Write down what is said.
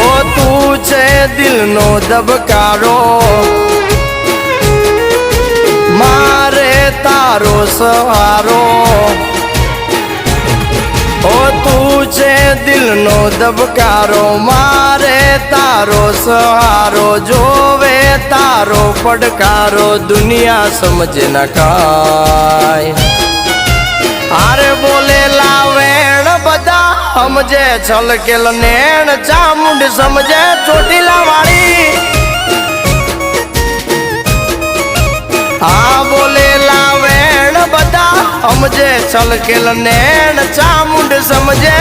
ઓ તું છે દિલનો દબકારો, મારે તારો સહારો. ઓ તું છે દિલનો દબકારો, મારે તારો સહારો. જોવે તારો પડકારો, દુનિયા સમજે ન કાય. આરે બોલેલા વેણ બધા સમજે છલકેલ નેણ, ચામુંડ સમજે ચોટીલા વાળી. આ બોલેલા વેણ બધા સમજે છલકેલ નેણ, ચામુંડ સમજે